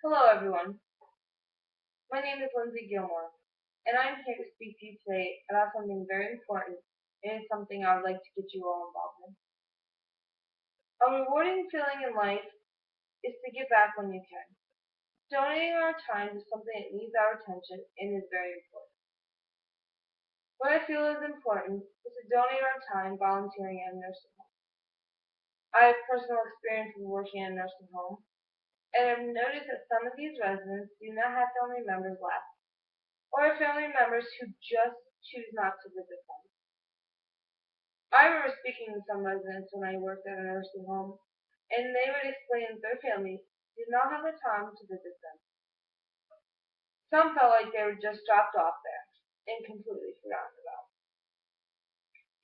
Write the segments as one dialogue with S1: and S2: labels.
S1: Hello, everyone. My name is Lindsay Gilmore, and I'm here to speak to you today about something very important, and it's something I would like to get you all involved in. A rewarding feeling in life is to give back when you can. Donating our time to something that needs our attention and is very important. What I feel is important is to donate our time volunteering at a nursing home. I have personal experience with working at a nursing home, and I've noticed that some of these residents do not have family members left, or family members who just choose not to visit them. I remember speaking to some residents when I worked at a nursing home, and they would explain that their family did not have the time to visit them. Some felt like they were just dropped off there and completely forgotten about.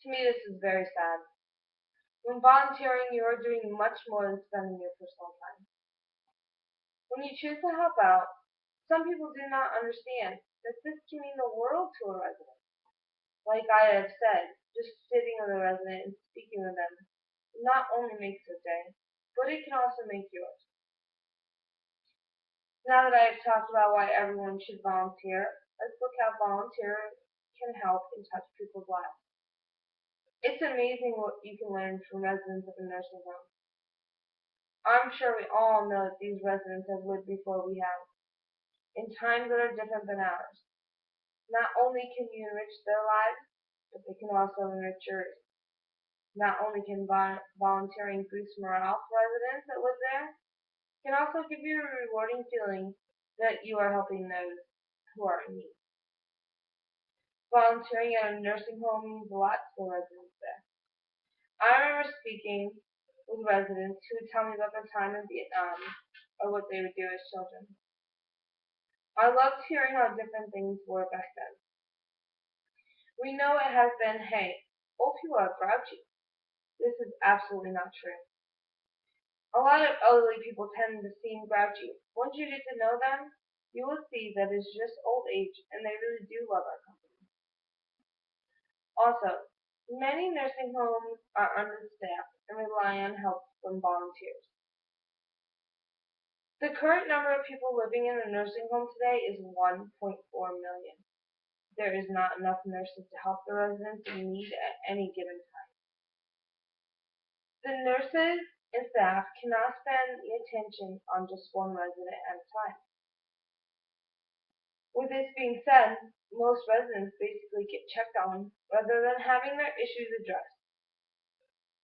S1: To me, this is very sad. When volunteering, you are doing much more than spending your personal time. When you choose to help out, some people do not understand that this can mean the world to a resident. Like I have said, just sitting with a resident and speaking with them not only makes their day, but it can also make yours. Now that I have talked about why everyone should volunteer, let's look how volunteering can help and touch people's lives. It's amazing what you can learn from residents of a nursing home. I'm sure we all know that these residents have lived before we have, in times that are different than ours. Not only can you enrich their lives, but they can also enrich yours. Not only can volunteering boost morale for residents that live there, it can also give you a rewarding feeling that you are helping those who are in need. Volunteering at a nursing home means a lot to the residents there. I remember speaking with residents who would tell me about their time in Vietnam or what they would do as children. I loved hearing how different things were back then. We know it has been, hey, old people are grouchy. This is absolutely not true. A lot of elderly people tend to seem grouchy. Once you get to know them, you will see that it's just old age and they really do love our company. Also, many nursing homes are understaffed and rely on help from volunteers. The current number of people living in a nursing home today is 1.4 million. There is not enough nurses to help the residents in need at any given time. The nurses and staff cannot spend the attention on just one resident at a time. With this being said, most residents basically get checked on rather than having their issues addressed.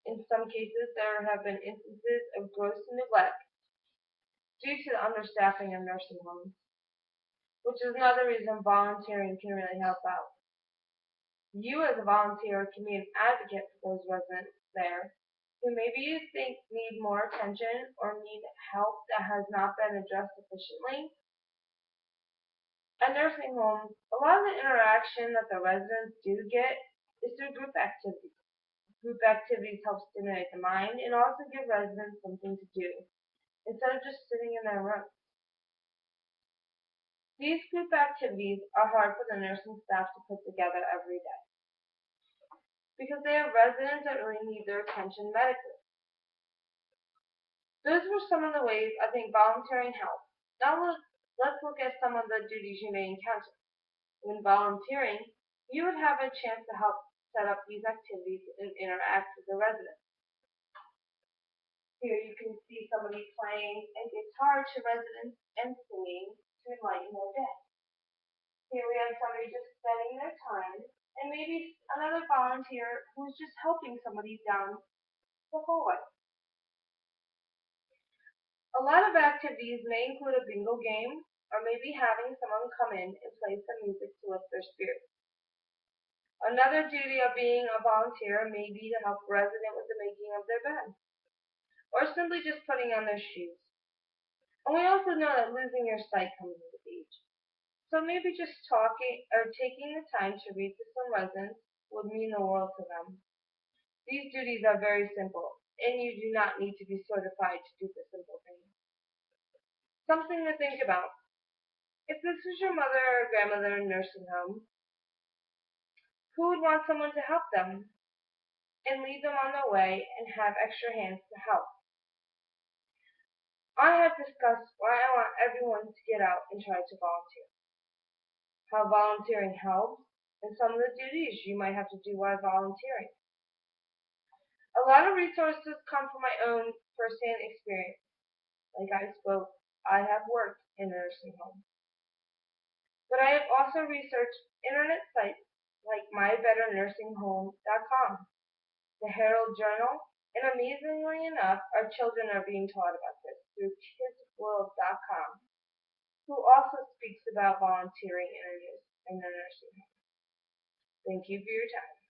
S1: In some cases, there have been instances of gross neglect due to the understaffing of nursing homes, which is another reason volunteering can really help out. You as a volunteer can be an advocate for those residents there who maybe you think need more attention or need help that has not been addressed efficiently. At nursing homes, a lot of the interaction that the residents do get is through group activities. Group activities help stimulate the mind and also give residents something to do instead of just sitting in their room. These group activities are hard for the nursing staff to put together every day because they have residents that really need their attention medically. Those were some of the ways I think volunteering helps. Now let's look at some of the duties you may encounter. When volunteering, you would have a chance to help set up these activities and interact with the residents. Here you can see somebody playing a guitar to residents and singing to enlighten their day. Here we have somebody just spending their time, and maybe another volunteer who's just helping somebody down the hallway. A lot of activities may include a bingo game, or maybe having someone come in and play some music to lift their spirits. Another duty of being a volunteer may be to help a resident with the making of their bed, or simply just putting on their shoes. And we also know that losing your sight comes with age. So maybe just talking or taking the time to read to some residents would mean the world to them. These duties are very simple, and you do not need to be certified to do the simple things. Something to think about. If this was your mother or grandmother in a nursing home, who would want someone to help them and lead them on their way and have extra hands to help? I have discussed why I want everyone to get out and try to volunteer, how volunteering helps, and some of the duties you might have to do while volunteering. A lot of resources come from my own firsthand experience. Like I spoke, I have worked in a nursing home. But I have also researched internet sites like mybetternursing.com, the Herald Journal, and amazingly enough, our children are being taught about this through kidsworld.com, who also speaks about volunteering in a nursing home. Thank you for your time.